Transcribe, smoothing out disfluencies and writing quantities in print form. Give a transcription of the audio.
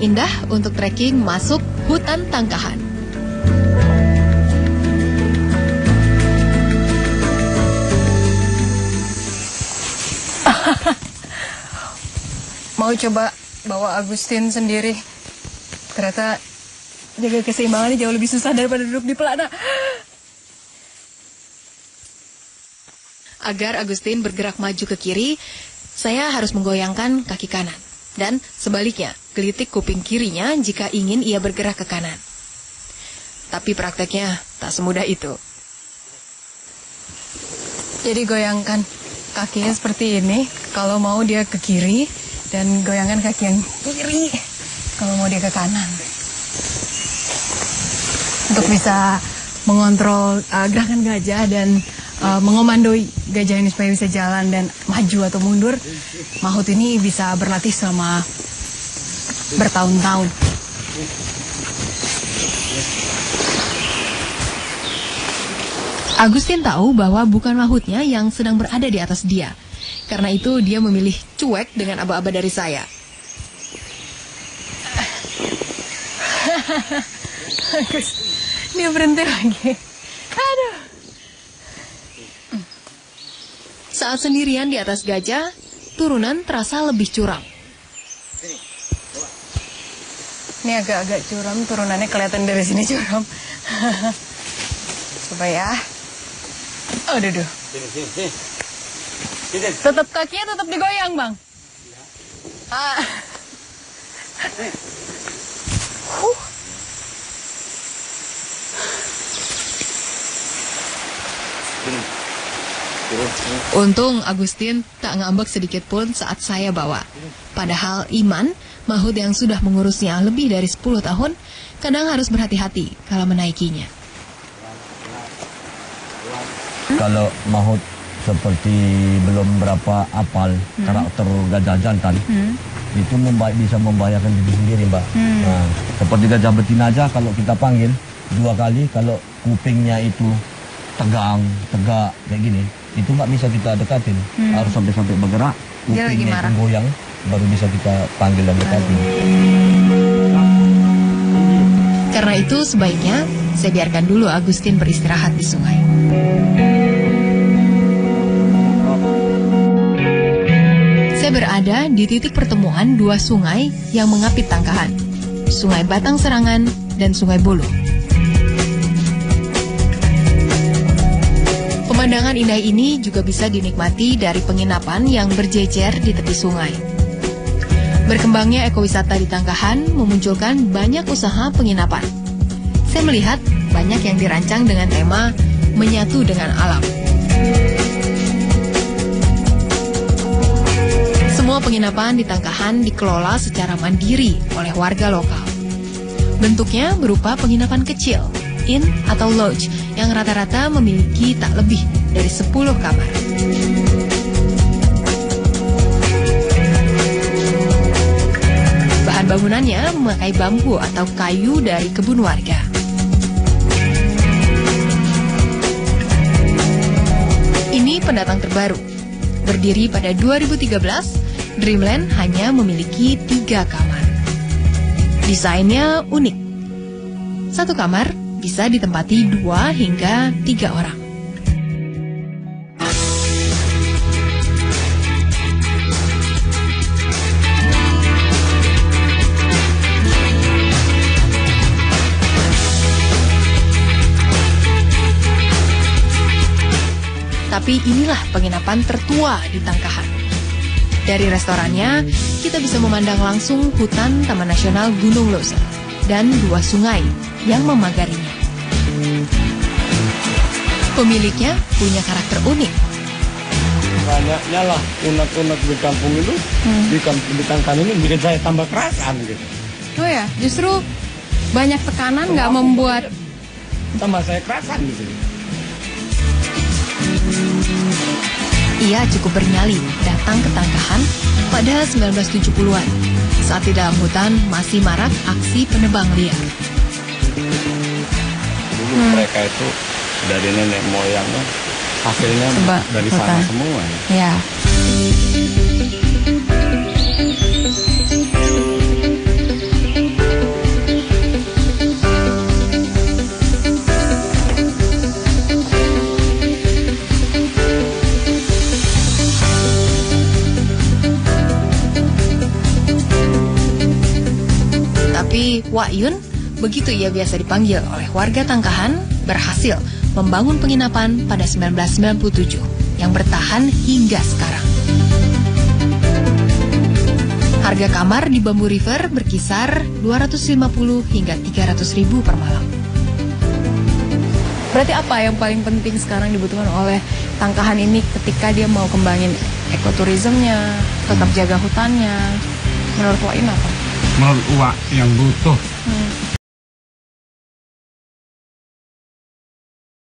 indah untuk trekking masuk hutan Tangkahan. Mau coba bawa Agustin sendiri. Ternyata jaga keseimbangannya jauh lebih susah daripada duduk di pelana. Agar Agustin bergerak maju ke kiri, saya harus menggoyangkan kaki kanan. Dan sebaliknya, gelitik kuping kirinya jika ingin ia bergerak ke kanan. Tapi prakteknya tak semudah itu. Jadi goyangkan kakinya seperti ini kalau mau dia ke kiri, dan goyangkan kaki yang kiri kalau mau dia ke kanan. Untuk bisa mengontrol gerakan gajah dan mengomandoi gajah ini supaya bisa jalan dan maju atau mundur, Mahut ini bisa berlatih selama bertahun-tahun. Agustin tahu bahwa bukan Mahutnya yang sedang berada di atas dia. Karena itu dia memilih cuek dengan aba-aba dari saya. Dia berhenti lagi. Aduh. Saat sendirian di atas gajah, turunan terasa lebih curam. Ini agak-agak curam, turunannya kelihatan dari sini curam. Coba ya. Aduh. Tetap kakinya tetap digoyang, Bang. Untung Agustin tak ngambek sedikit pun saat saya bawa. Padahal Iman, Mahut yang sudah mengurusnya lebih dari 10 tahun, kadang harus berhati-hati kalau menaikinya. Kalau Mahut seperti belum berapa apal karakter gajah jantan, itu bisa membahayakan diri sendiri, Mbak. Nah, seperti gajah betina aja kalau kita panggil 2 kali, kalau kupingnya itu tegak kayak gini, itu nggak bisa kita dekatin. Harus sampai bergerak, kupingnya itu goyang, baru bisa kita panggil dan dekatin. Karena itu sebaiknya saya biarkan dulu Agustin beristirahat di sungai. Saya berada di titik pertemuan 2 sungai yang mengapit Tangkahan, Sungai Batang Serangan dan Sungai Buluh. Pemandangan indah ini juga bisa dinikmati dari penginapan yang berjejer di tepi sungai. Berkembangnya ekowisata di Tangkahan memunculkan banyak usaha penginapan. Saya melihat banyak yang dirancang dengan tema menyatu dengan alam. Semua penginapan di Tangkahan dikelola secara mandiri oleh warga lokal. Bentuknya berupa penginapan kecil, inn atau lodge, yang rata-rata memiliki tak lebih dari 10 kamar. Bahan bangunannya memakai bambu atau kayu dari kebun warga. Ini pendatang terbaru. Berdiri pada 2013, Dreamland hanya memiliki 3 kamar. Desainnya unik. 1 kamar bisa ditempati 2 hingga 3 orang. Tapi inilah penginapan tertua di Tangkahan. Dari restorannya, kita bisa memandang langsung hutan Taman Nasional Gunung Leuser dan 2 sungai yang memagarinya. Pemiliknya punya karakter unik. Banyaknya lah unek-unek di kampung itu, di Tangkahan ini bikin saya tambah kerasan gitu. Oh ya, justru banyak tekanan nggak membuat tambah saya kerasan gitu. Ia cukup bernyali datang ke Tangkahan pada 1970-an, saat di dalam hutan masih marak aksi penebang liar. Dulu mereka itu dari nenek moyangnya hasilnya dari sana semua. Ya. Wak Yun, begitu ia biasa dipanggil oleh warga Tangkahan, berhasil membangun penginapan pada 1997 yang bertahan hingga sekarang. Harga kamar di Bambu River berkisar 250 hingga 300 ribu per malam. Berarti apa yang paling penting sekarang dibutuhkan oleh Tangkahan ini ketika dia mau kembangin ekoturismnya, tetap jaga hutannya? Menurut Wak Yun apa? Menurut Wak yang butuh